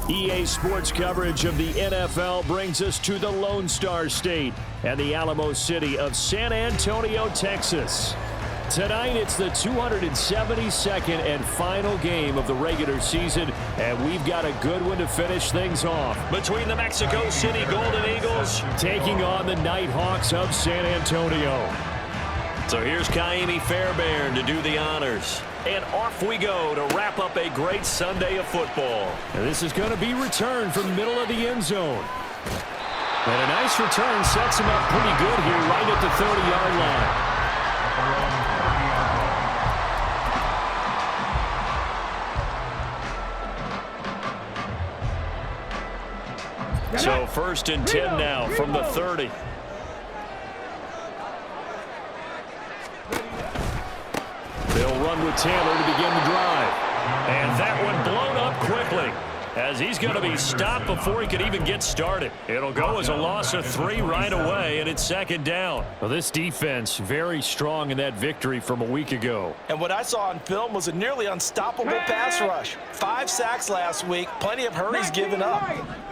EA Sports coverage of the NFL brings us to the Lone Star State and the Alamo City of San Antonio, Texas. Tonight, it's the 272nd and final game of the regular season, and we've got a good one to finish things off. Between the Mexico City Golden Eagles taking on the Nighthawks of San Antonio. So here's Kaimi Fairbairn to do the honors. And off we go to wrap up a great Sunday of football. And this is going to be returned from the middle of the end zone. And a nice return sets him up pretty good here right at the 30-yard line. So 1st and 10 now from the 30. They'll run with Taylor to begin the drive. And that one blown up quickly as he's going to be stopped before he could even get started. It'll go as a loss of 3 right away, and it's 2nd down. Well, this defense very strong in that victory from a week ago. And what I saw on film was a nearly unstoppable pass rush. 5 sacks last week, plenty of hurries given up.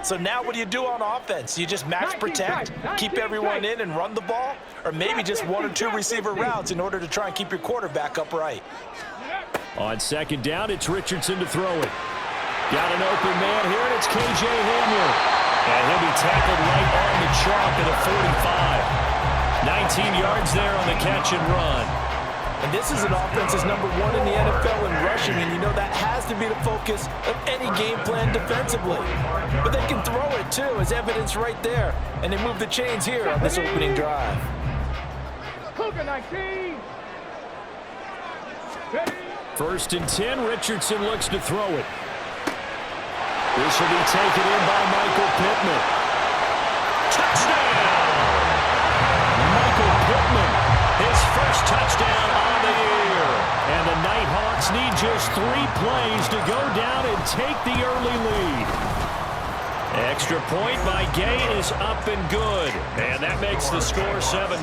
So now what do you do on offense? You just max protect, keep everyone in and run the ball, or maybe just 1 or 2 receiver routes in order to try and keep your quarterback upright. On 2nd down, it's Richardson to throw it. Got an open man here, and it's K.J. Hamler. And he'll be tackled right on the chalk at the 45. 19 yards there on the catch and run. And this is an offense that's number 1 in the NFL in rushing, and you know that has to be the focus of any game plan defensively. But they can throw it, too, as evidence right there. And they move the chains here on this opening drive. 1st and 10, Richardson looks to throw it. This will be taken in by Michael Pittman. Touchdown! Michael Pittman, his first touchdown on the year. And the Nighthawks need just 3 plays to go down and take the early lead. Extra point by Gay is up and good. And that makes the score 7-0.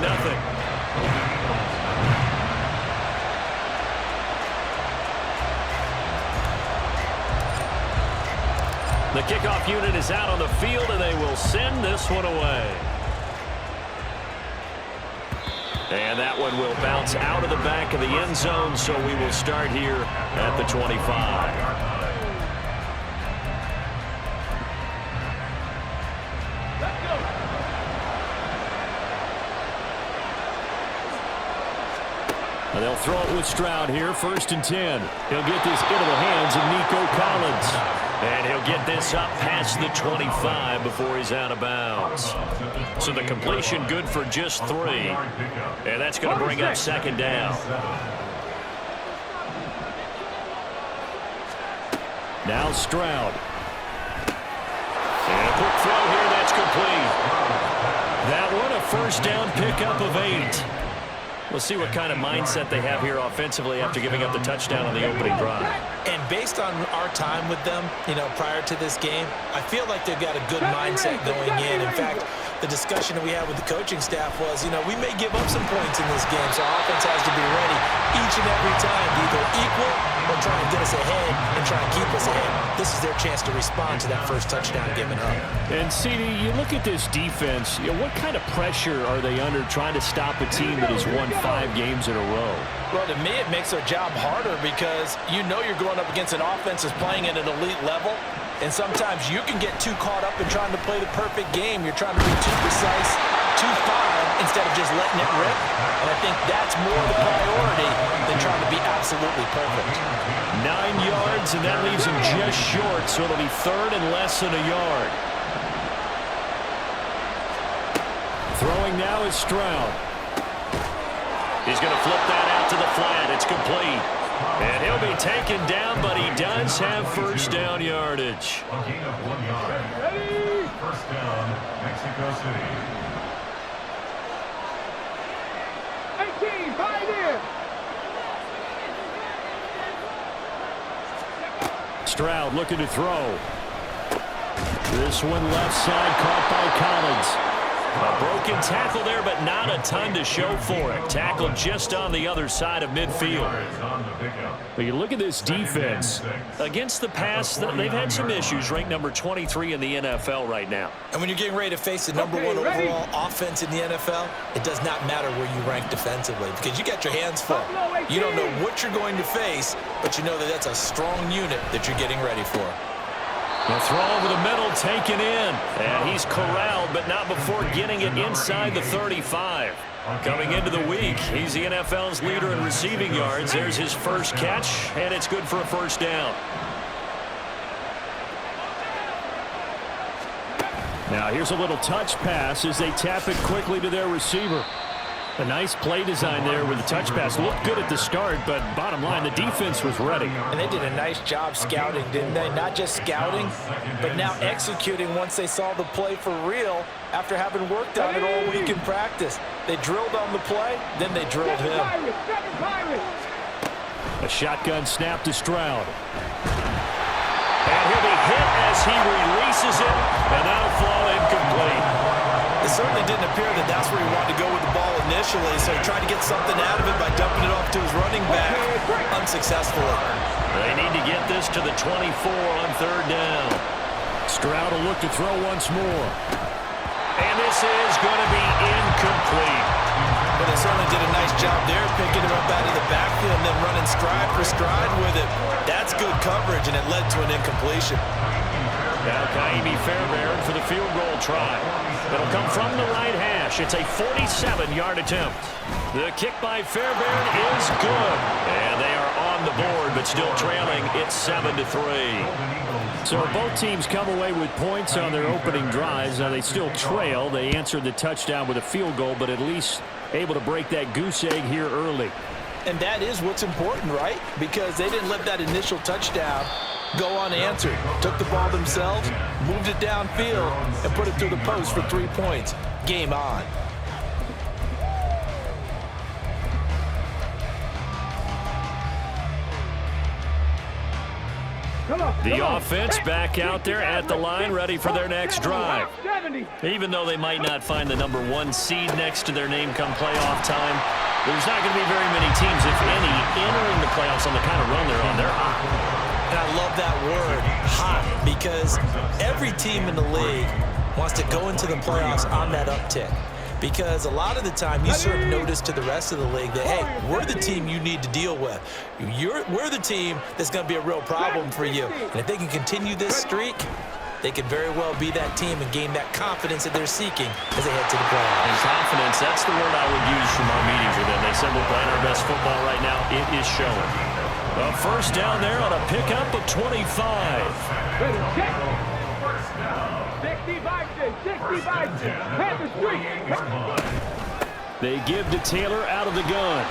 The kickoff unit is out on the field, and they will send this one away. And that one will bounce out of the back of the end zone, so we will start here at the 25. And they'll throw it with Stroud here, 1st and 10. He'll get this into the hands of Nico Collins. And he'll get this up past the 25 before he's out of bounds. So the completion good for just 3. And that's going to bring up 2nd down. Now Stroud. And a quick throw here, that's complete. That one a 1st down pickup of 8. We'll see what kind of mindset they have here offensively after giving up the touchdown on the opening drive. And based on our time with them, prior to this game, I feel like they've got a good mindset going in. In fact, the discussion that we had with the coaching staff was, we may give up some points in this game, so our offense has to be ready each and every time to either equal or try and get us ahead and try and keep us ahead. This is their chance to respond to that first touchdown given up. And, CD, you look at this defense, what kind of pressure are they under trying to stop a team that has won 5 games in a row? Well, to me, it makes their job harder because you're going up against an offense that's playing at an elite level. And sometimes you can get too caught up in trying to play the perfect game. You're trying to be too precise, too fine, instead of just letting it rip. And I think that's more the priority than trying to be absolutely perfect. 9 yards, and that leaves him just short, so it'll be 3rd and less than a yard. Throwing now is Stroud. He's going to flip that out to the flat. It's complete. And he'll be taken down, but he does have 1st down yardage. Ready? 1st down, Mexico City. 18, find it. Stroud looking to throw. This one left side caught by Collins. A broken tackle there, but not a ton to show for it. Tackled just on the other side of midfield. But you look at this defense. Against the pass, they've had some issues. Ranked number 23 in the NFL right now. And when you're getting ready to face the number one overall offense in the NFL, it does not matter where you rank defensively because you got your hands full. You don't know what you're going to face, but you know that that's a strong unit that you're getting ready for. The throw over the middle taken in. And he's corralled, but not before getting it inside the 35. Coming into the week, he's the NFL's leader in receiving yards. There's his first catch, and it's good for a first down. Now here's a little touch pass as they tap it quickly to their receiver. A nice play design there with the touch pass. Looked good at the start, but bottom line, the defense was ready. And they did a nice job scouting, didn't they? Not just scouting, but now executing once they saw the play for real after having worked on it all week in practice. They drilled on the play, then they drilled him. A shotgun snap to Stroud. And he'll be hit as he releases it, and that'll fall incomplete. It certainly didn't appear that that's where he wanted to go with the ball initially, so he tried to get something out of it by dumping it off to his running back unsuccessfully. They need to get this to the 24 on third down. Stroud will look to throw once more. And this is going to be incomplete. But they certainly did a nice job there, picking him up out of the backfield and then running stride for stride with it. That's good coverage, and it led to an incompletion. Now Kaimi Fairbairn for the field goal try. It'll come from the right hash. It's a 47-yard attempt. The kick by Fairbairn is good. And they are on the board, but still trailing. It's 7-3. So both teams come away with points on their opening drives. Now they still trail. They answered the touchdown with a field goal, but at least able to break that goose egg here early. And that is what's important, right? Because they didn't let that initial touchdown go unanswered. Took the ball themselves, moved it downfield, and put it through the post for 3 points. Game on. The offense back out there at the line, ready for their next drive. Even though they might not find the number 1 seed next to their name come playoff time, there's not going to be very many teams, if any, entering the playoffs on the kind of run they're on. They're hot. And I love that word, hot, because every team in the league wants to go into the playoffs on that uptick. Because a lot of the time you serve notice to the rest of the league that, hey, we're the team you need to deal with. We're the team that's going to be a real problem for you. And if they can continue this streak, they could very well be that team and gain that confidence that they're seeking as they head to the playoffs. And confidence, that's the word I would use from our meetings with them. They said we're playing our best football right now. It is showing. A first down there on a pickup of 25. They give to Taylor out of the gun.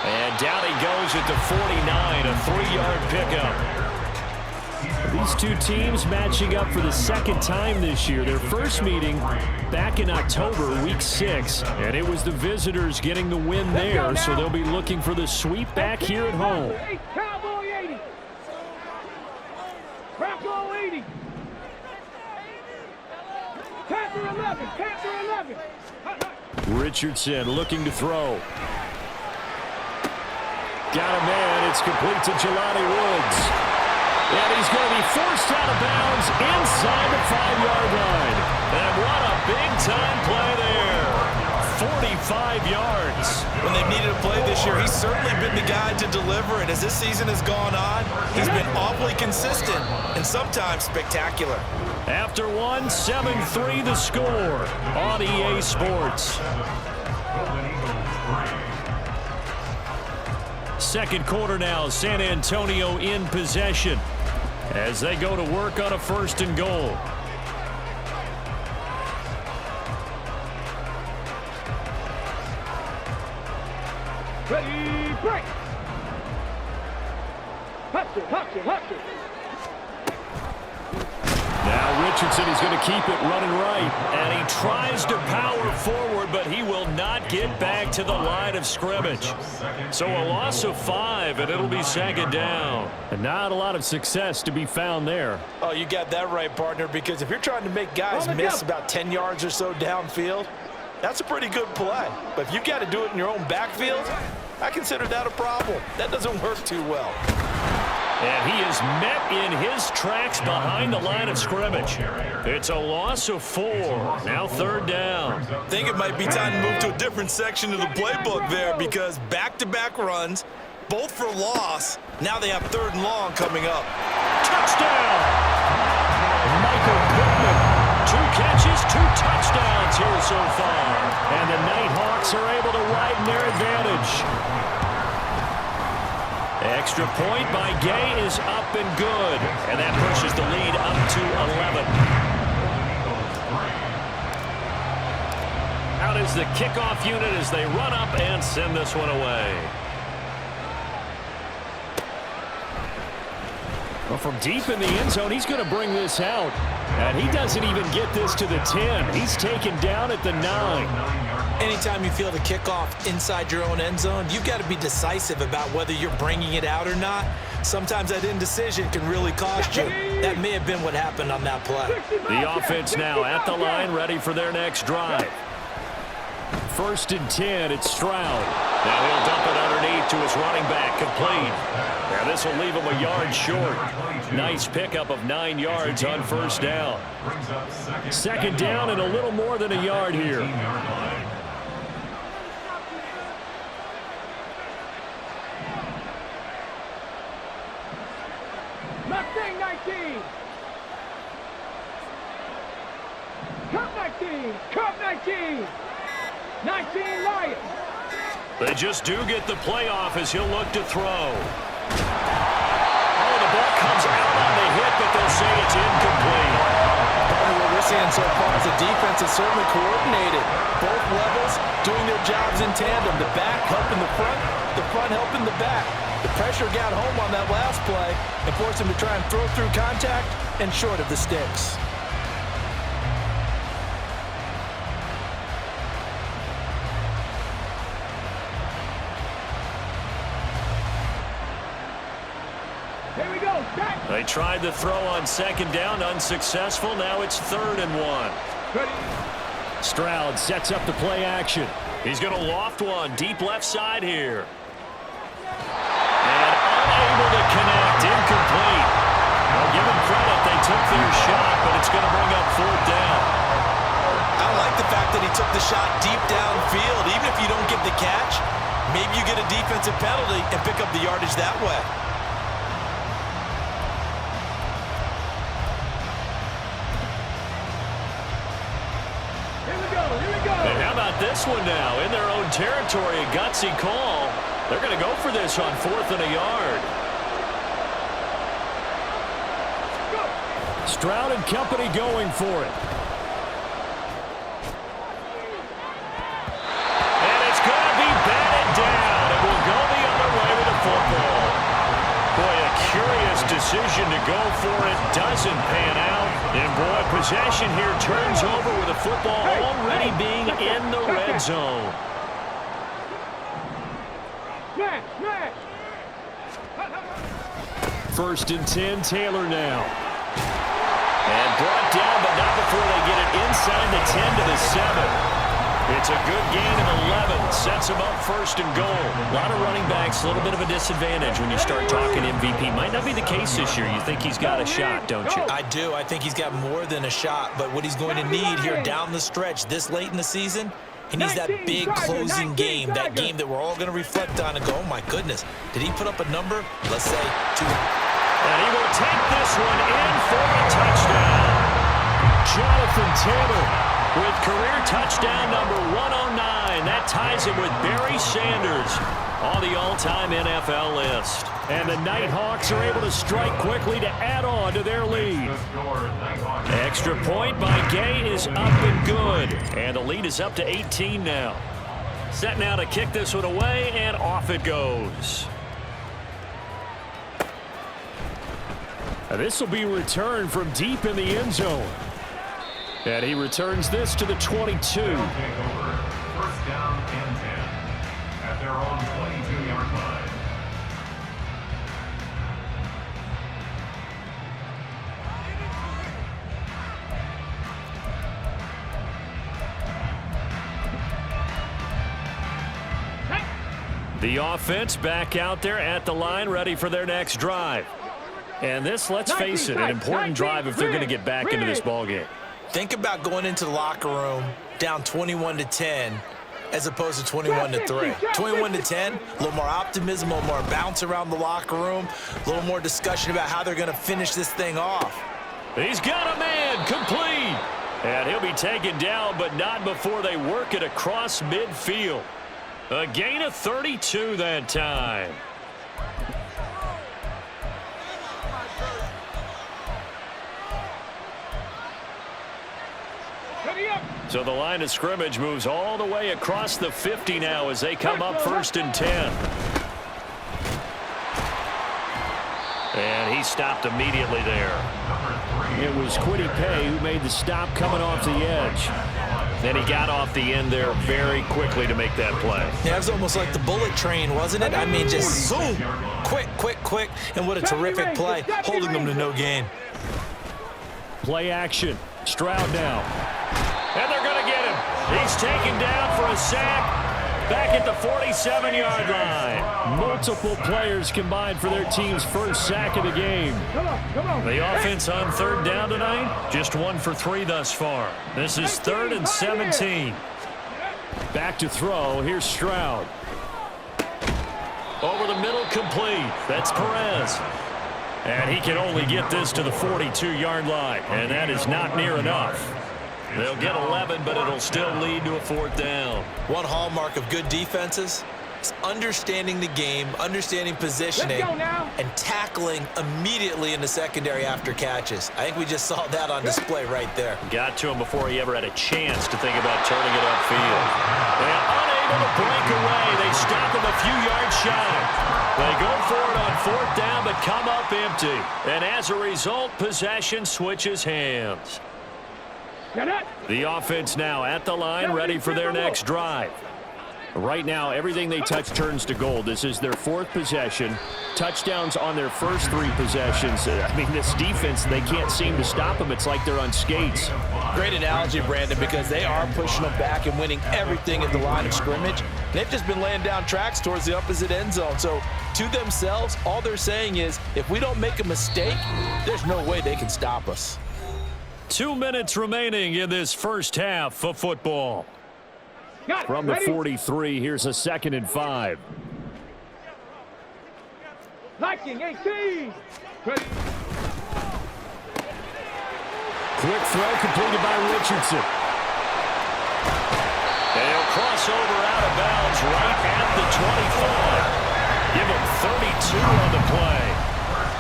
And down he goes at the 49, a 3-yard pickup. These two teams matching up for the second time this year. Their first meeting back in October, week 6, and it was the visitors getting the win there, so they'll be looking for the sweep back here at home. Cowboy 80. Bronco 80. Panther 11. Panther 11. Richardson looking to throw. Got a man. It's complete to Jelani Woods. And he's going to be forced out of bounds inside the 5-yard line. And what a big-time play there. 45 yards. When they've needed a play this year, he's certainly been the guy to deliver. And as this season has gone on, he's been awfully consistent and sometimes spectacular. After one, 7-3 the score on EA Sports. Second quarter now, San Antonio in possession as they go to work on a 1st and goal. Ready, break. Hustle. Now Richardson is going to keep it running right, and he tries to power forward, but he will not get back to the line of scrimmage. So a loss of 5, and it'll be second down. And not a lot of success to be found there. Oh, you got that right, partner, because if you're trying to make guys miss about 10 yards or so downfield, that's a pretty good play. But if you got to do it in your own backfield, I consider that a problem. That doesn't work too well. And he is met in his tracks behind the line of scrimmage. It's a loss of 4. Now third down. I think it might be time to move to a different section of the playbook there, because back-to-back runs, both for loss. Now they have 3rd and long coming up. Touchdown! Michael Pittman. 2 catches, 2 touchdowns here so far. And the Nighthawks are able to widen their advantage. Extra point by Gay is up and good. And that pushes the lead up to 11. Out is the kickoff unit as they run up and send this one away. Well, from deep in the end zone, he's going to bring this out. And he doesn't even get this to the 10. He's taken down at the 9. Anytime you feel the kickoff inside your own end zone, you've got to be decisive about whether you're bringing it out or not. Sometimes that indecision can really cost you. That may have been what happened on that play. The offense now at the line, ready for their next drive. 1st and 10, it's Stroud. Now he'll dump it underneath to his running back, complete. Now this will leave him a yard short. Nice pickup of 9 yards on 1st down. 2nd down and a little more than a yard here. Mustang 19. Cup 19. Cup 19. 19 Lions. They just do get the playoff as he'll look to throw. Oh, the ball comes out on the hit, but they'll say it's incomplete. What we're seeing so far is the defense is certainly coordinated. Both levels doing their jobs in tandem. The back helping the front helping the back. The pressure got home on that last play and forced him to try and throw through contact and short of the sticks. Here we go. Back. They tried to throw on 2nd down, unsuccessful. Now it's 3rd and 1. Ready. Stroud sets up the play action. He's going to loft one deep left side here. And unable to connect, incomplete. Well, give them credit, they took their shot, but it's going to bring up 4th down. I like the fact that he took the shot deep downfield. Even if you don't get the catch, maybe you get a defensive penalty and pick up the yardage that way. And how about this one now? In their own territory, a gutsy call. They're going to go for this on 4th and a yard. Stroud and company going for it. And it's going to be batted down. It will go the other way with the football. Boy, a curious decision to go for it. Doesn't pan out. And boy, possession here turns over with the football already being in the red zone. Smash. 1st and 10, Taylor now. And brought down, but not before they get it inside the 10 to the 7. It's a good gain of 11. Sets them up 1st and goal. A lot of running backs, a little bit of a disadvantage when you start talking MVP. Might not be the case this year. You think he's got a shot, don't you? I do. I think he's got more than a shot. But what he's going to need here down the stretch this late in the season, he needs that big closing game, that game that we're all going to reflect on and go, oh, my goodness, did he put up a number? Let's say 2. And he will take this one in for a touchdown. Jonathan Taylor with career touchdown number 109. That ties him with Barry Sanders on the all-time NFL list. And the Nighthawks are able to strike quickly to add on to their lead. Extra point by Gay is up and good. And the lead is up to 18 now. Set now to kick this one away, and off it goes. This will be returned from deep in the end zone. And he returns this to the 22. The offense back out there at the line, ready for their next drive. And this, let's face it, an important drive if they're going to get back into this ballgame. Think about going into the locker room down 21-10 as opposed to 21-3. 21-10, a little more optimism, a little more bounce around the locker room, a little more discussion about how they're going to finish this thing off. He's got a man, complete. And he'll be taken down, but not before they work it across midfield. A gain of 32 that time. So the line of scrimmage moves all the way across the 50 now as they come up 1st and 10. And he stopped immediately there. It was Kwity Paye who made the stop coming off the edge. Then he got off the end there very quickly to make that play. Yeah, it was almost like the bullet train, wasn't it? I mean, just zoom, quick, quick, quick, and what a terrific play, holding them to no gain. Play action. Stroud now. And they're going to get him. He's taken down for a sack. Back at the 47-yard line. Multiple players combined for their team's first sack of the game. The offense on 3rd down tonight, just 1 for 3 thus far. This is 3rd and 17. Back to throw. Here's Stroud. Over the middle, complete. That's Perez. And he can only get this to the 42-yard line, and that is not near enough. They'll get 11, but it'll still lead to a 4th down. One hallmark of good defenses is understanding the game, understanding positioning, and tackling immediately in the secondary after catches. I think we just saw that on display right there. Got to him before he ever had a chance to think about turning it upfield. And unable to break away, they stop him a few yards shy. They go for it on 4th down, but come up empty. And as a result, possession switches hands. The offense now at the line, ready for their next drive. Right now, everything they touch turns to gold. This is their 4th possession. Touchdowns on their first 3 possessions. I mean, this defense, they can't seem to stop them. It's like they're on skates. Great analogy, Brandon, because they are pushing them back and winning everything at the line of scrimmage. They've just been laying down tracks towards the opposite end zone. So, to themselves, all they're saying is, if we don't make a mistake, there's no way they can stop us. 2 minutes remaining in this first half of football. From the 43, here's a 2nd and 5. Liking 18. Quick throw completed by Richardson. And he'll cross over out of bounds right at the 25. Give him 32 on the play.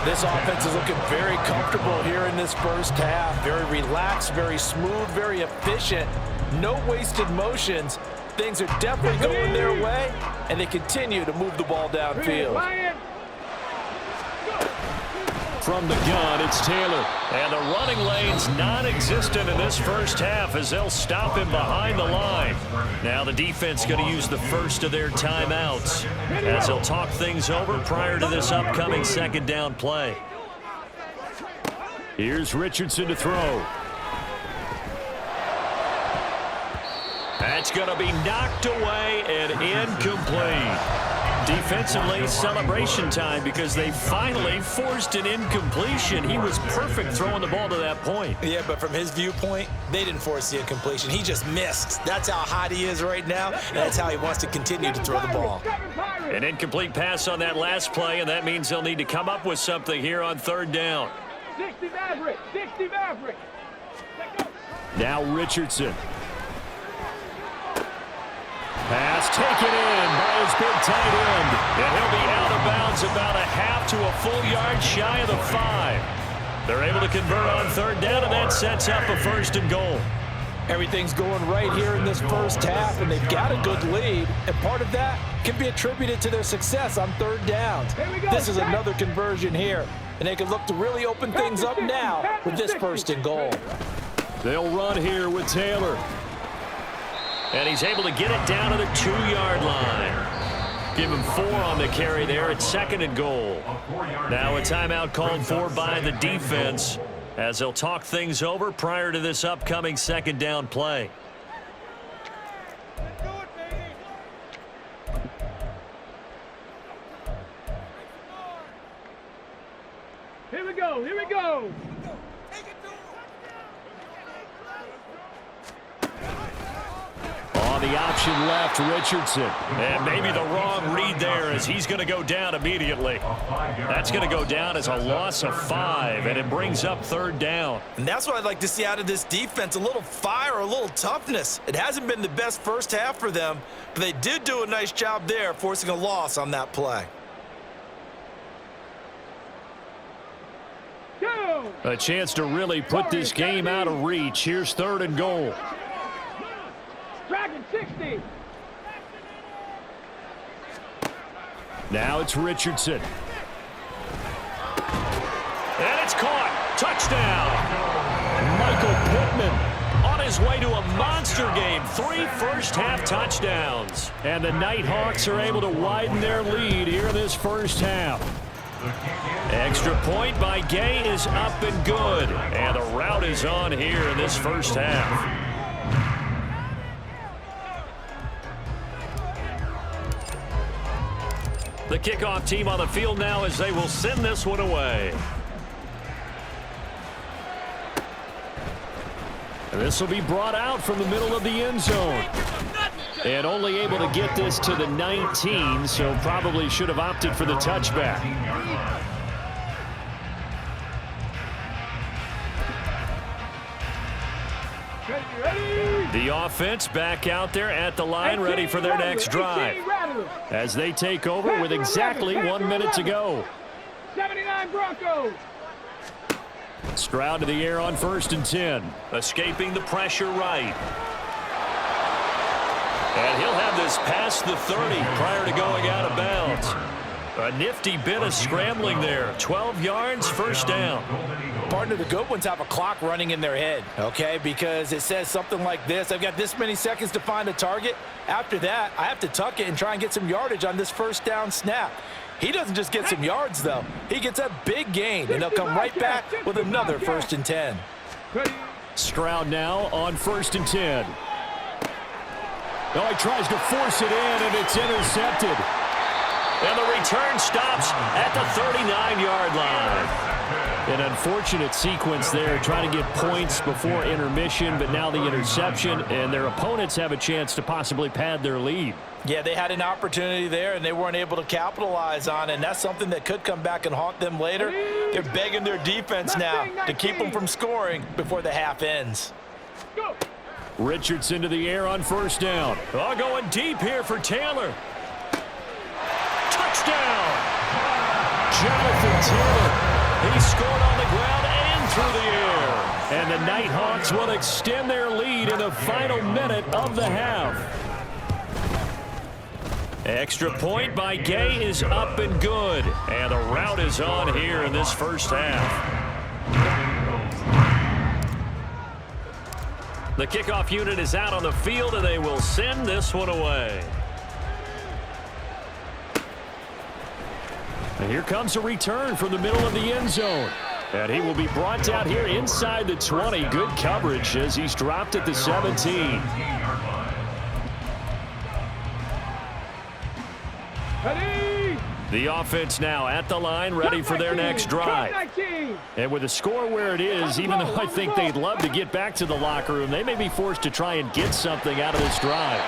This offense is looking very comfortable here in this first half. Very relaxed, very smooth, very efficient. No wasted motions. Things are definitely going their way, and they continue to move the ball downfield. From the gun, it's Taylor. And the running lane's non-existent in this first half as they'll stop him behind the line. Now the defense going to use the first of their timeouts as they'll talk things over prior to this upcoming 2nd down play. Here's Richardson to throw. That's going to be knocked away and incomplete. Defensively, celebration time because they finally forced an incompletion. He was perfect throwing the ball to that point. Yeah, but from his viewpoint, they didn't force the incompletion. He just missed. That's how hot he is right now, and that's how he wants to continue to throw the ball. An incomplete pass on that last play, and that means they'll need to come up with something here on 3rd down. 60 Maverick. 60 Maverick. Now Richardson. Pass taken in by his big tight end. And he'll be out of bounds about a half to a full yard shy of the 5. They're able to convert on 3rd down, and that sets up a 1st and goal. Everything's going right here in this first half, and they've got a good lead. And part of that can be attributed to their success on 3rd downs. This is another conversion here, and they can look to really open things up now with this 1st and goal. They'll run here with Taylor. And he's able to get it down to the 2-yard line. Give him 4 on the carry there at 2nd and goal. Now a timeout called for by the defense as they'll talk things over prior to this upcoming 2nd down play. the option left, Richardson. And maybe the wrong read there as he's going to go down immediately. That's going to go down as a loss of 5, and it brings up 3rd down. And that's what I'd like to see out of this defense, a little fire, a little toughness. It hasn't been the best first half for them, but they did do a nice job there forcing a loss on that play. A chance to really put this game out of reach. Here's 3rd and goal. Dragon 60. Now it's Richardson. And it's caught. Touchdown. Michael Pittman. On his way to a monster game. 3 first-half touchdowns. And the Nighthawks are able to widen their lead here in this first half. Extra point by Gay is up and good. And the route is on here in this first half. The kickoff team on the field now as they will send this one away. This will be brought out from the middle of the end zone. And only able to get this to the 19, so probably should have opted for the touchback. The offense back out there at the line, ready for their next drive. As they take over with exactly 1 minute to go. 79 Broncos. Stroud to the air on 1st and 10. Escaping the pressure right. And he'll have this past the 30 prior to going out of bounds. A nifty bit of scrambling there. 12 yards, 1st down. Partner, the good ones have a clock running in their head, okay? Because it says something like this. I've got this many seconds to find a target. After that, I have to tuck it and try and get some yardage on this 1st down snap. He doesn't just get some yards, though. He gets a big gain, and they'll come right back with another 1st and 10. Stroud now on 1st and 10. Oh, he tries to force it in, and it's intercepted. And the return stops at the 39-yard line. An unfortunate sequence there, trying to get points before intermission, but now the interception, and their opponents have a chance to possibly pad their lead. Yeah, they had an opportunity there, and they weren't able to capitalize on it, and that's something that could come back and haunt them later. They're begging their defense now to keep them from scoring before the half ends. Go. Richardson to the air on 1st down. Oh, going deep here for Taylor. Touchdown! Jonathan Taylor. He scored on the ground and through the air. And the Nighthawks will extend their lead in the final minute of the half. Extra point by Gay is up and good. And the route is on here in this first half. The kickoff unit is out on the field, and they will send this one away. And here comes a return from the middle of the end zone. And he will be brought down here inside the 20. Good coverage as he's dropped at the 17. Ready. The offense now at the line, ready for their next drive. And with the score where it is, even though I think they'd love to get back to the locker room, they may be forced to try and get something out of this drive.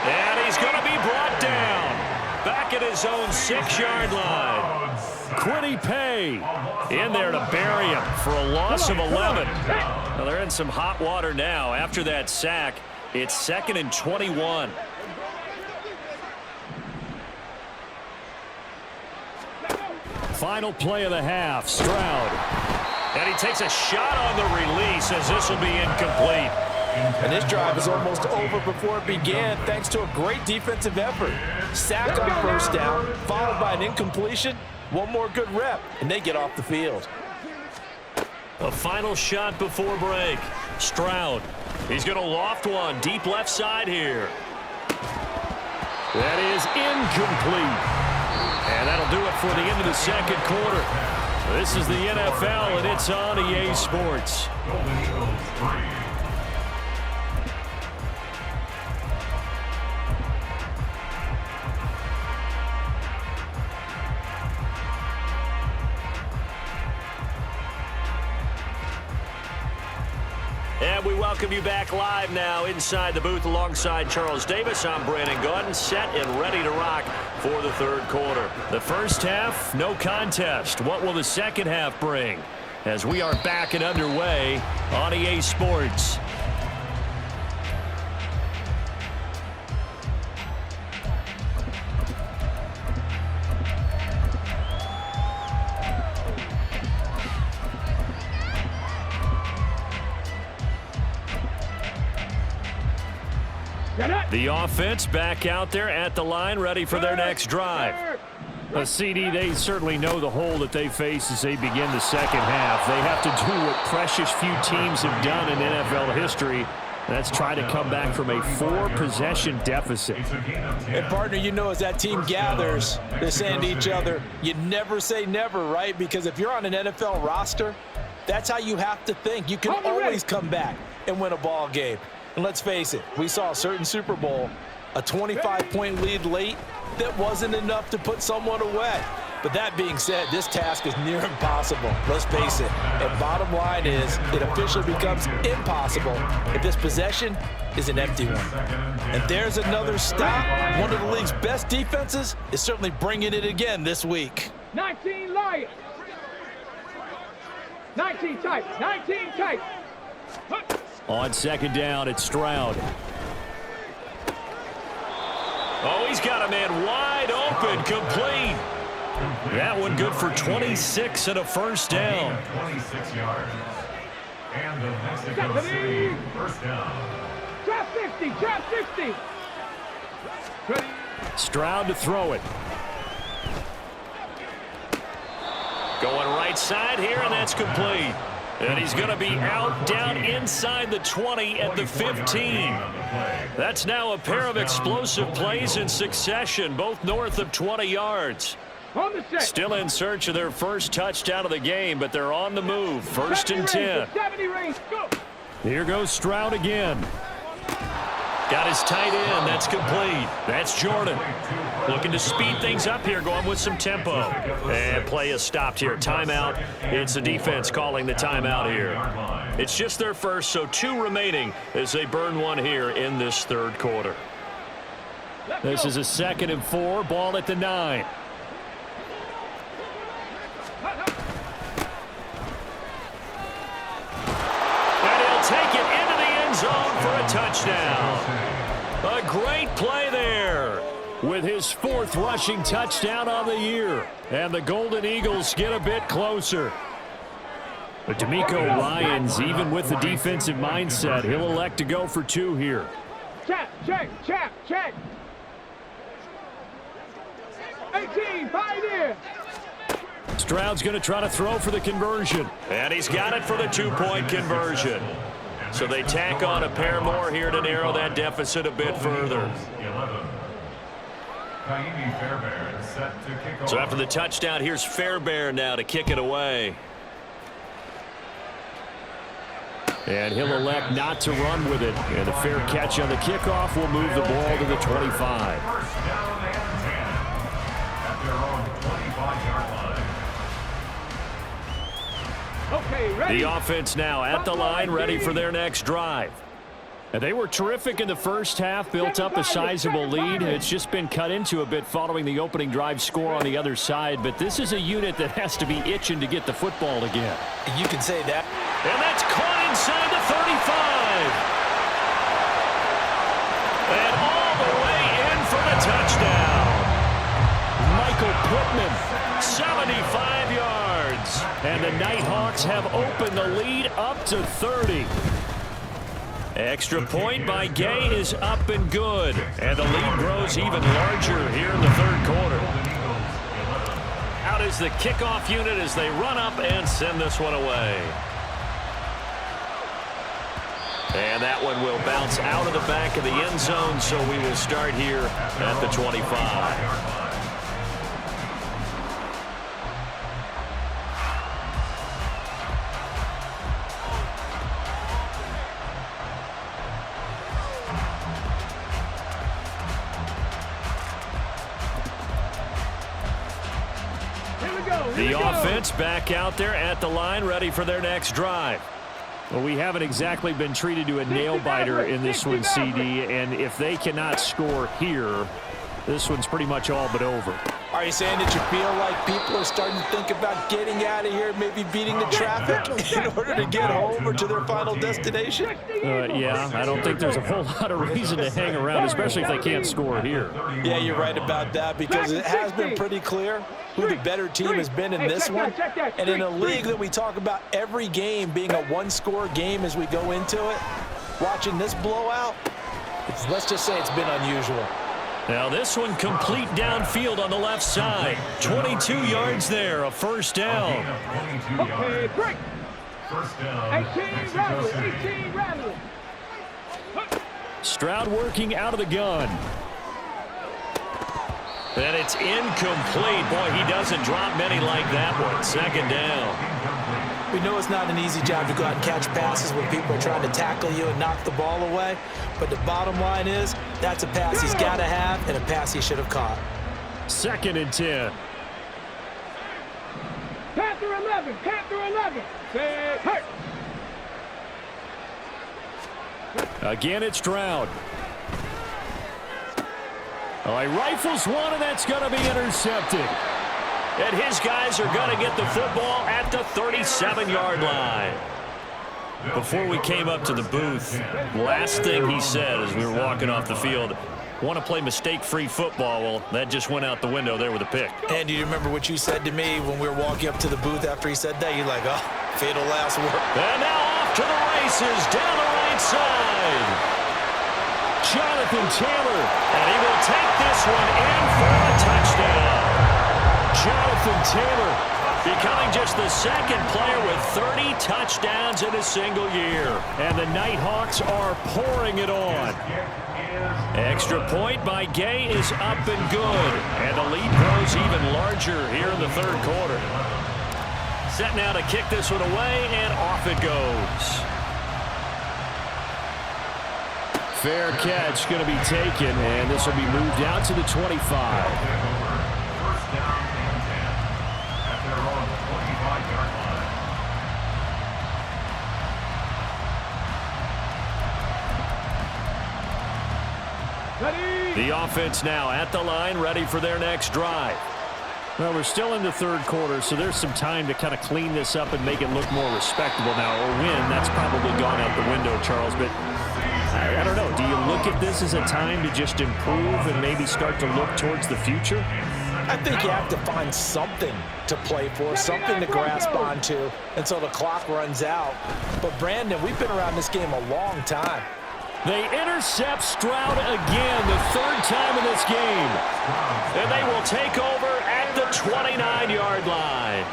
And he's going to be brought down. Back at his own 6-yard line. Quiddy Pay in there to bury him for a loss of 11. Well, they're in some hot water now. After that sack, it's 2nd and 21. Final play of the half, Stroud. And he takes a shot on the release as this will be incomplete. And this drive is almost over before it began thanks to a great defensive effort. Sack on 1st down, followed by an incompletion. One more good rep, and they get off the field. A final shot before break. Stroud. He's going to loft one deep left side here. That is incomplete. And that'll do it for the end of the 2nd quarter. This is the NFL, and it's on EA Sports. And we welcome you back live now inside the booth alongside Charles Davis. I'm Brandon Gaudin, set and ready to rock for the third quarter. The first half, no contest. What will the second half bring? As we are back and underway on EA Sports. The offense back out there at the line, ready for their next drive. A CD, they certainly know the hole that they face as they begin the second half. They have to do what precious few teams have done in NFL history. That's try to come back from a 4-possession deficit. And, partner, you know, as that team gathers, they're saying to each other, you never say never, right? Because if you're on an NFL roster, that's how you have to think. You can always come back and win a ball game. And let's face it, we saw a certain Super Bowl, a 25-point lead late that wasn't enough to put someone away. But that being said, this task is near impossible. Let's face it. And bottom line is, it officially becomes impossible if this possession is an empty one. And there's another stop. One of the league's best defenses is certainly bringing it again this week. 19 Lions. 19 tight. 19 tight. On second down, it's Stroud. Oh, he's got a man wide open, complete. That one good for 26 and a first down. 26 yards. And the Mexico first down. Drop 50, drop 50. Ready. Stroud to throw it. Going right side here, and that's complete. And he's going to be out down inside the 20 at the 15. That's now a pair of explosive plays in succession, both north of 20 yards. Still in search of their first touchdown of the game, but they're on the move. First and 10. Here goes Stroud again. Got his tight end. That's complete. That's Jordan. Looking to speed things up here, going with some tempo. And play is stopped here. Timeout. It's the defense calling the timeout here. It's just their first, so 2 remaining as they burn one here in this third quarter. This is a 2nd and 4. Ball at the 9. And he'll take it into the end zone for a touchdown. A great play there. With his 4th rushing touchdown on the year. And the Golden Eagles get a bit closer. But D'Amico Ryans, even with the defensive mindset, he'll elect to go for 2 here. Check. 18, Pioneer. Stroud's going to try to throw for the conversion. And he's got it for the 2-point conversion. So they tack on a pair more here to narrow that deficit a bit further. So after the touchdown, here's Fairbairn now to kick it away. And he'll elect not to run with it. And a fair catch on the kickoff will move the ball to the 25. First down and 10 at their own 25-yard line. Okay, ready. The offense now at the line, ready for their next drive. And they were terrific in the first half, built up a sizable lead. It's just been cut into a bit following the opening drive score on the other side. But this is a unit that has to be itching to get the football again. You can say that. And that's caught inside the 35. And all the way in for the touchdown. Michael Pittman. 75 yards. And the Nighthawks have opened the lead up to 30. Extra point by Gay is up and good. And the lead grows even larger here in the third quarter. Out is the kickoff unit as they run up and send this one away. And that one will bounce out of the back of the end zone, so we will start here at the 25. The offense back out there at the line, ready for their next drive. Well, we haven't exactly been treated to a nail-biter in this one, CD, and if they cannot score here, this one's pretty much all but over. Are you saying that you feel like people are starting to think about getting out of here, maybe beating the traffic in order to get home or to their final destination? Yeah, I don't think there's a whole lot of reason to hang around, especially if they can't score here. Yeah, you're right about that, because it has been pretty clear who the better team has been in this one. And in a league that we talk about every game being a one-score game as we go into it, watching this blowout, let's just say it's been unusual. Now this one complete downfield on the left side. 22 yards there, a first down. Okay, break. 18 rattle, 18 rattle. Stroud working out of the gun. And it's incomplete. Boy, he doesn't drop many like that one. Second down. We know it's not an easy job to go out and catch passes when people are trying to tackle you and knock the ball away. But the bottom line is, that's a pass he's got to have and a pass he should have caught. 2nd and 10. Panther 11, Panther 11. Say, hurt. Again, it's Stroud. Oh, he rifles one, and that's going to be intercepted. And his guys are going to get the football at the 37-yard line. Before we came up to the booth, last thing he said as we were walking off the field, want to play mistake-free football. Well, that just went out the window there with a pick. And do you remember what you said to me when we were walking up to the booth after he said that? You're like, oh, fatal last word. And now off to the races down the right side. Jonathan Taylor. And he will take this one in for a touchdown. Jonathan Taylor becoming just the second player with 30 touchdowns in a single year. And the Nighthawks are pouring it on. Extra point by Gay is up and good. And the lead grows even larger here in the third quarter. Set now to kick this one away, and off it goes. Fair catch going to be taken, and this will be moved out to the 25. The offense now at the line, ready for their next drive. Well, we're still in the third quarter, so there's some time to kind of clean this up and make it look more respectable. Now, a win, that's probably gone out the window, Charles, but I don't know. Do you look at this as a time to just improve and maybe start to look towards the future? I think you have to find something to play for, something to grasp onto until the clock runs out. But, Brandon, we've been around this game a long time. They intercept Stroud again, the third time in this game. And they will take over at the 29-yard line.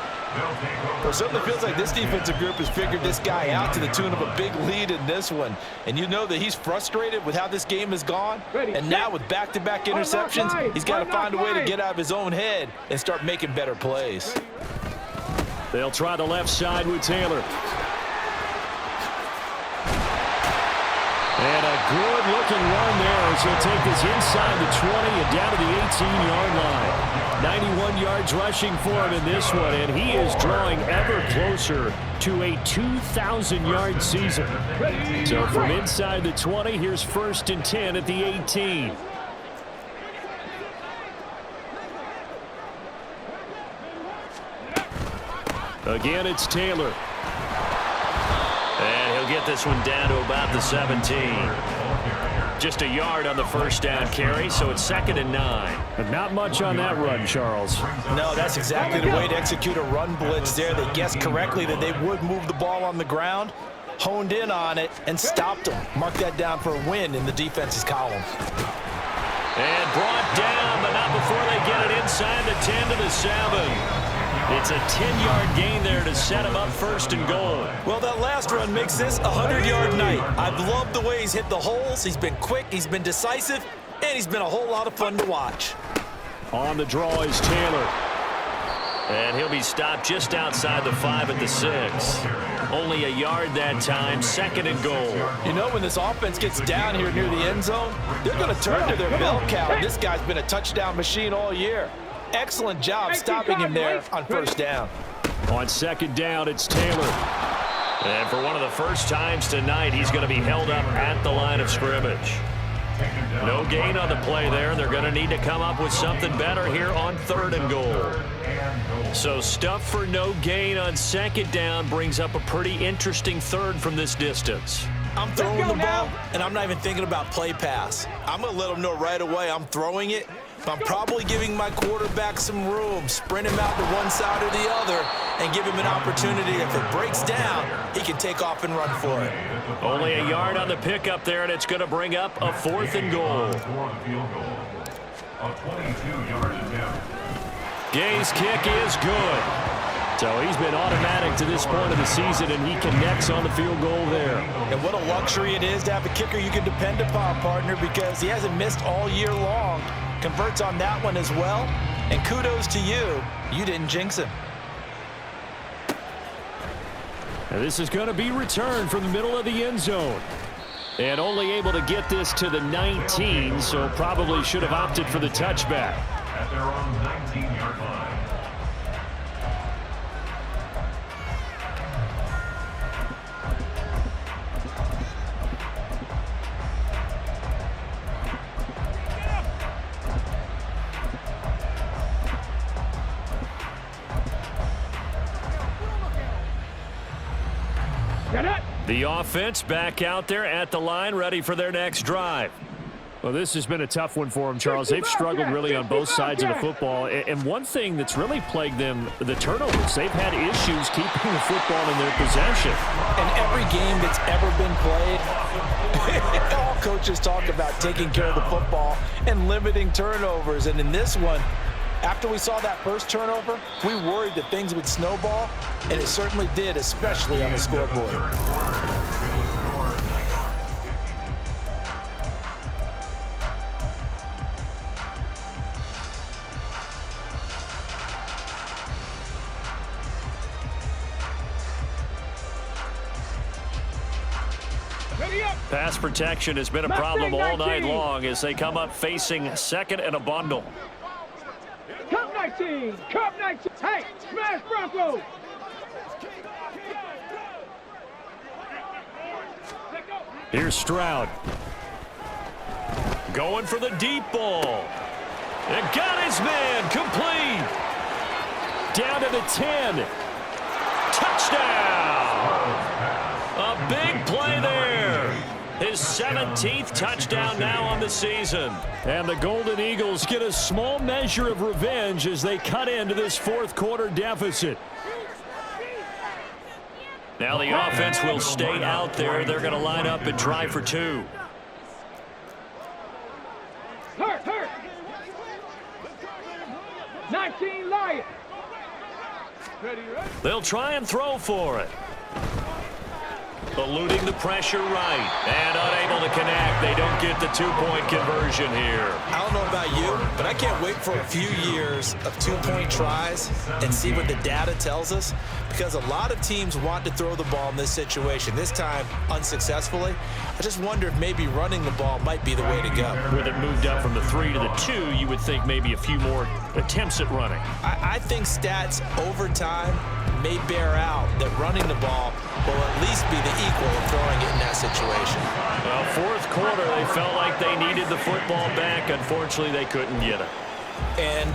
Well, it certainly feels like this defensive group has figured this guy out to the tune of a big lead in this one. And you know that he's frustrated with how this game has gone. And now with back-to-back interceptions, he's got to find a way to get out of his own head and start making better plays. They'll try the left side with Taylor. And a good-looking run there as he'll take this inside the 20 and down to the 18-yard line. 91 yards rushing for him in this one, and he is drawing ever closer to a 2,000-yard season. So from inside the 20, here's 1st and 10 at the 18. Again, it's Taylor. And he'll get this one down to about the 17. Just a yard on the first down carry, so it's 2nd and 9. But not much on that run, Charles. No, that's exactly the way to execute a run blitz there. They guessed correctly that they would move the ball on the ground, honed in on it, and stopped them. Mark that down for a win in the defense's column. And brought down, but not before they get it inside the 10 to the 7. It's a 10-yard gain there to set him up 1st and goal. Well, that last run makes this a 100-yard night. I've loved the way he's hit the holes. He's been quick, he's been decisive, and he's been a whole lot of fun to watch. On the draw is Taylor. And he'll be stopped just outside the 5 at the 6. Only a yard that time, 2nd and goal. You know, when this offense gets down here near the end zone, they're going to turn to their bell cow. This guy's been a touchdown machine all year. Excellent job stopping him there on 1st down. On 2nd down, it's Taylor. And for one of the first times tonight, he's going to be held up at the line of scrimmage. No gain on the play there. They're going to need to come up with something better here on 3rd and goal. So stuff for no gain on 2nd down brings up a pretty interesting 3rd from this distance. I'm throwing the ball, and I'm not even thinking about play pass. I'm going to let them know right away I'm throwing it, but I'm probably giving my quarterback some room, sprint him out to one side or the other, and give him an opportunity. If it breaks down, he can take off and run for it. Only a yard on the pickup there, and it's going to bring up a 4th and goal. Gay's kick is good. So he's been automatic to this point of the season, and he connects on the field goal there. And what a luxury it is to have a kicker you can depend upon, partner, because he hasn't missed all year long. Converts on that one as well. And kudos to you. You didn't jinx him. And this is going to be returned from the middle of the end zone. And only able to get this to the 19, so probably should have opted for the touchback. At their own 19-yard line. The offense back out there at the line, ready for their next drive. Well, this has been a tough one for them, Charles. They've struggled really on both sides of the football. And one thing that's really plagued them, the turnovers. They've had issues keeping the football in their possession. And every game that's ever been played, all coaches talk about taking care of the football and limiting turnovers. And in this one, after we saw that first turnover, we worried that things would snowball, and it certainly did, especially on the scoreboard. Pass protection has been a problem all night long as they come up facing 2nd and a bundle. Cup 19, Cup 19. Hey, smash Broncos. Here's Stroud. Going for the deep ball. And got his man complete. Down to the 10. Touchdown. A big play there. His 17th touchdown now on the season. And the Golden Eagles get a small measure of revenge as they cut into this 4th quarter deficit. Now the offense will stay out there. They're going to line up and try for 2. Hurt. 19 Lions. They'll try and throw for it. Eluding the pressure right. And unable to connect. They don't get the 2-point conversion here. I don't know about you, but I can't wait for a few years of 2-point tries and see what the data tells us, because a lot of teams want to throw the ball in this situation. This time, unsuccessfully. I just wonder if maybe running the ball might be the way to go. With it moved up from the 3 to the 2, you would think maybe a few more attempts at running. I think stats over time may bear out that running the ball will at least be the equal of throwing it in that situation. Well, 4th quarter, they felt like they needed the football back. Unfortunately, they couldn't get it. And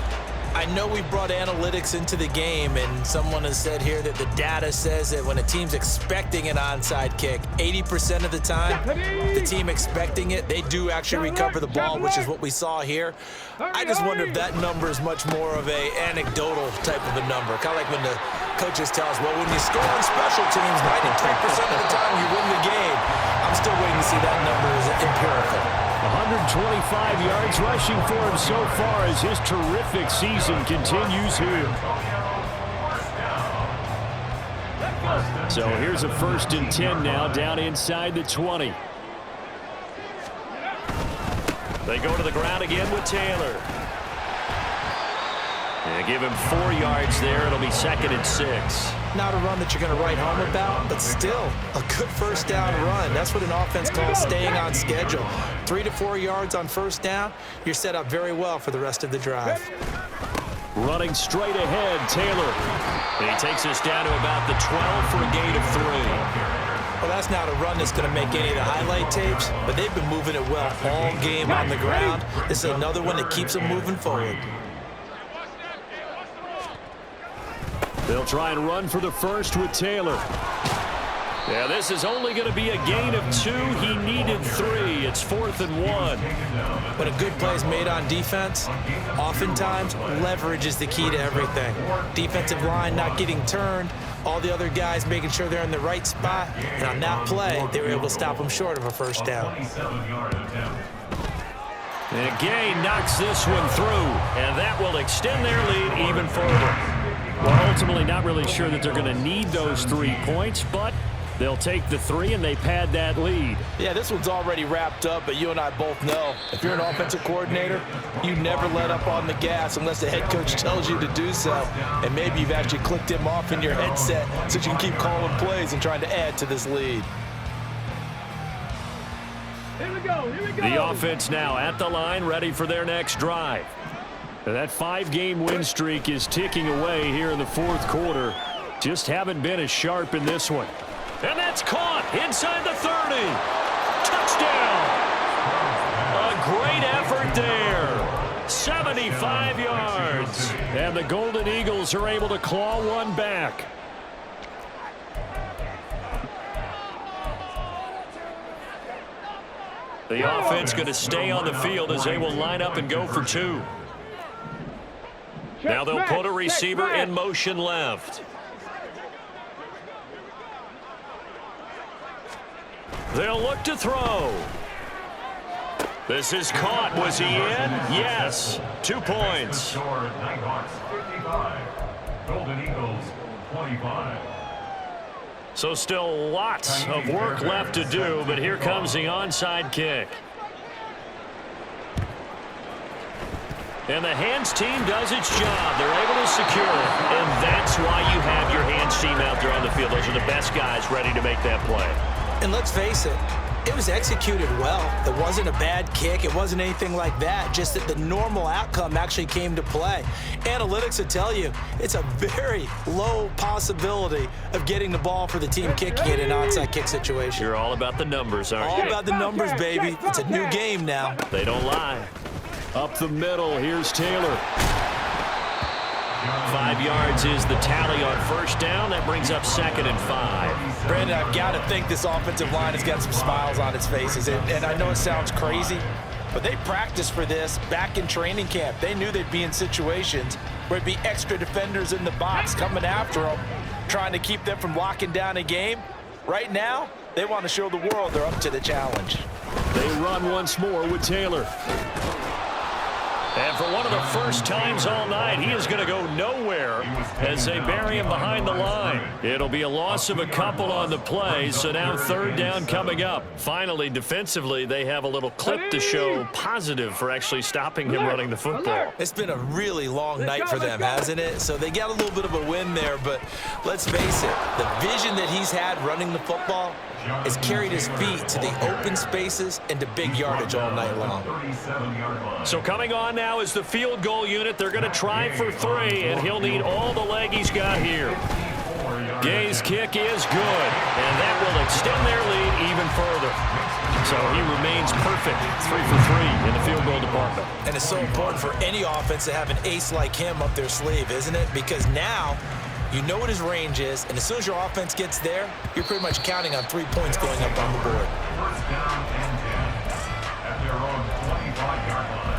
I know we brought analytics into the game, and someone has said here that the data says that when a team's expecting an onside kick, 80% of the time, the team expecting it, they do actually recover the ball, which is what we saw here. I just wonder if that number is much more of a anecdotal type of a number. Kind of like when the coaches tell us, well, when you score on special teams, 93% of the time you win the game. I'm still waiting to see that number as empirical. 125 yards rushing for him so far as his terrific season continues here. So here's a 1st and 10 now down inside the 20. They go to the ground again with Taylor. And give him 4 yards there. It'll be 2nd and 6. Not a run that you're going to write home about, but still a good 1st down run. That's what an offense calls staying on schedule. 3 to 4 yards on 1st down, you're set up very well for the rest of the drive. Running straight ahead, Taylor. And he takes us down to about the 12 for a gain of 3. Well, that's not a run that's going to make any of the highlight tapes, but they've been moving it well all game on the ground. This is another one that keeps them moving forward. They'll try and run for the first with Taylor. Yeah, this is only going to be a gain of 2. He needed 3. It's 4th and 1. When a good play is made on defense, oftentimes leverage is the key to everything. Defensive line not getting turned, all the other guys making sure they're in the right spot, and on that play, they were able to stop them short of a first down. And Gay knocks this one through, and that will extend their lead even further. Well, ultimately not really sure that they're going to need those 3 points, but they'll take the 3 and they pad that lead. Yeah, this one's already wrapped up, but you and I both know if you're an offensive coordinator, you never let up on the gas unless the head coach tells you to do so. And maybe you've actually clicked him off in your headset so you can keep calling plays and trying to add to this lead. Here we go. The offense now at the line, ready for their next drive. That 5-game win streak is ticking away here in the 4th quarter. Just haven't been as sharp in this one. And that's caught inside the 30. Touchdown. A great effort there. 75 yards. And the Golden Eagles are able to claw one back. The offense going to stay on the field as they will line up and go for 2. Now they'll put a receiver in motion left. They'll look to throw. This is caught. Was he in? Yes. 2 points. Nighthawks 55. Golden Eagles 25. So still lots of work left to do, but here comes the onside kick. And the hands team does its job. They're able to secure it. And that's why you have your hands team out there on the field. Those are the best guys ready to make that play. And let's face it, it was executed well. It wasn't a bad kick. It wasn't anything like that. Just that the normal outcome actually came to play. Analytics will tell you it's a very low possibility of getting the ball for the team kicking it in an onside kick situation. You're all about the numbers, aren't you? All about the numbers, baby. It's a new game now. They don't lie. Up the middle, here's Taylor. 5 yards is the tally on first down. That brings up 2nd and 5. Brandon, I've got to think this offensive line has got some smiles on its faces. And I know it sounds crazy, but they practiced for this back in training camp. They knew they'd be in situations where it'd be extra defenders in the box coming after them, trying to keep them from locking down a game. Right now, they want to show the world they're up to the challenge. They run once more with Taylor. And for one of the first times all night, he is going to go nowhere as they bury him behind the line. It'll be a loss of a couple on the play, so now 3rd down coming up. Finally, defensively, they have a little clip to show positive for actually stopping him running the football. It's been a really long night for them, hasn't it? So they got a little bit of a win there, but let's face it, the vision that he's had running the football has carried his feet to the open spaces and to big yardage all night long. So coming on now is the field goal unit. They're going to try for 3, and he'll need all the leg he's got here. Gay's kick is good, and that will extend their lead even further. So he remains perfect, 3 for 3 in the field goal department. And it's so important for any offense to have an ace like him up their sleeve, isn't it? Because now you know what his range is, and as soon as your offense gets there, you're pretty much counting on 3 points going up on the board. First down and 10 at their own 25-yard line.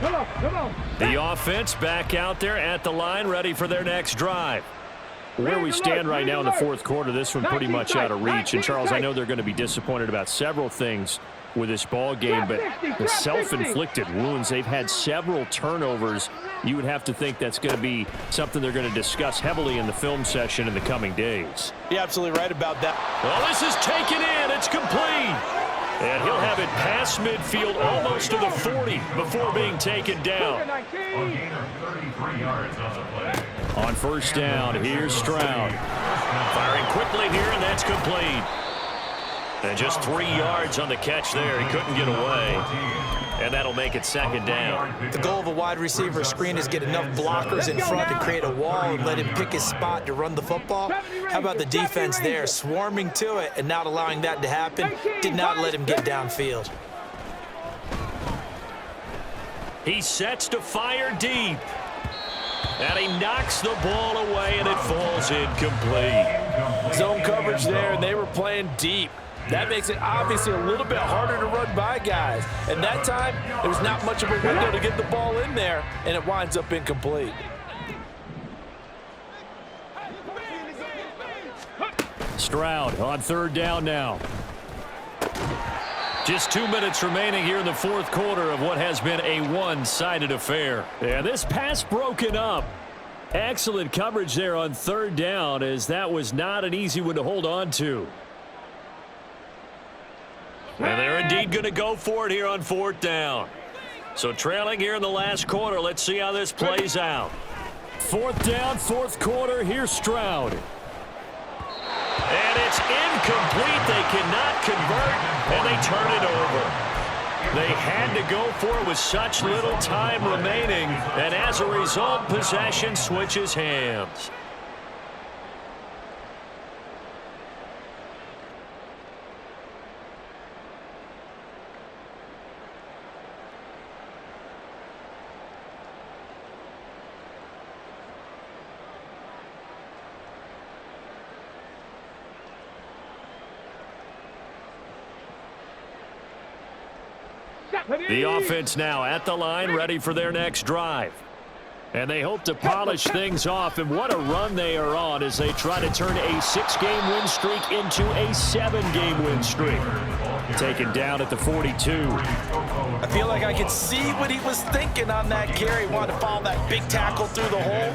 Come on. The offense back out there at the line, ready for their next drive. Where we stand right now in the 4th quarter, this one pretty much out of reach. And, Charles, I know they're going to be disappointed about several things with this ball game, but the self-inflicted wounds, they've had several turnovers. You would have to think that's going to be something they're going to discuss heavily in the film session in the coming days. You're absolutely right about that. Well, this is taken in. It's complete. And he'll have it past midfield almost to the 40 before being taken down. A gain of 33 yards on the play. On first down, here's Stroud. Firing quickly here, and that's complete. And just 3 yards on the catch there. He couldn't get away. And that'll make it second down. The goal of a wide receiver screen is get enough blockers in front to create a wall and let him pick his spot to run the football. How about the defense there, swarming to it and not allowing that to happen? Did not let him get downfield. He sets to fire deep. And he knocks the ball away, and it falls incomplete. Zone coverage there, and they were playing deep. That makes it obviously a little bit harder to run by guys. And that time, there's not much of a window to get the ball in there, and it winds up incomplete. Stroud on third down now. Just 2 minutes remaining here in the fourth quarter of what has been a one-sided affair. And this pass broken up. Excellent coverage there on third down, as that was not an easy one to hold on to. And they're indeed going to go for it here on fourth down. So trailing here in the last quarter. Let's see how this plays out. Fourth down, fourth quarter. Here's Stroud. And it's incomplete. They cannot convert, and they turn it over. They had to go for it with such little time remaining, and as a result, possession switches hands. The offense now at the line, ready for their next drive. And they hope to polish things off, and what a run they are on as they try to turn a 6-game win streak into a 7-game win streak. Taken down at the 42. I feel like I could see what he was thinking on that carry. Wanted to follow that big tackle through the hole.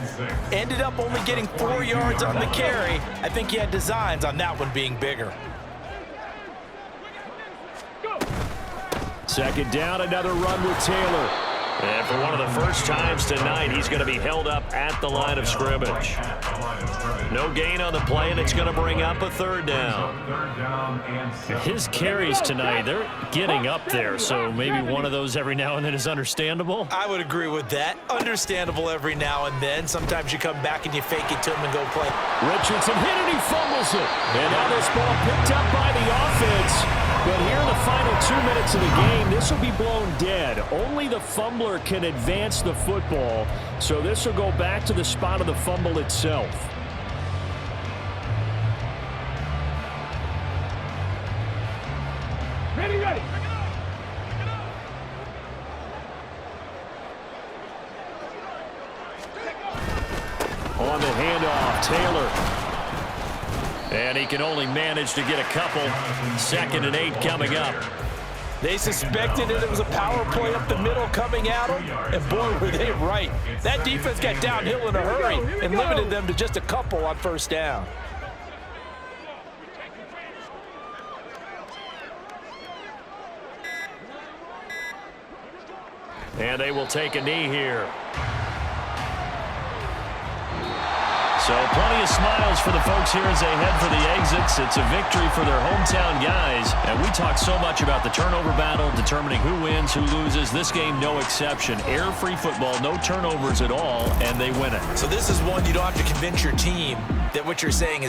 Ended up only getting 4 yards on the carry. I think he had designs on that one being bigger. Second down, another run with Taylor. And for one of the first times tonight, he's going to be held up at the line of scrimmage. No gain on the play, and it's going to bring up a third down. His carries tonight, they're getting up there, so maybe one of those every now and then is understandable. I would agree with that. Understandable every now and then. Sometimes you come back and you fake it to him and go play. Richardson hit it, he fumbles it. And now this ball picked up by the offense. But here in the final 2 minutes of the game, this will be blown dead. Only the fumbler can advance the football, so this will go back to the spot of the fumble itself. Ready. On the handoff, Taylor. And he can only manage to get a couple. 2nd and 8 coming up. They suspected it was a power play up the middle coming at them, and boy, were they right. That defense got downhill in a hurry and limited them to just a couple on first down. And they will take a knee here. So plenty of smiles for the folks here as they head for the exits. It's a victory for their hometown guys. And we talk so much about the turnover battle, determining who wins, who loses. This game, no exception. Error-free football, no turnovers at all, and they win it. So this is one you don't have to convince your team that what you're saying is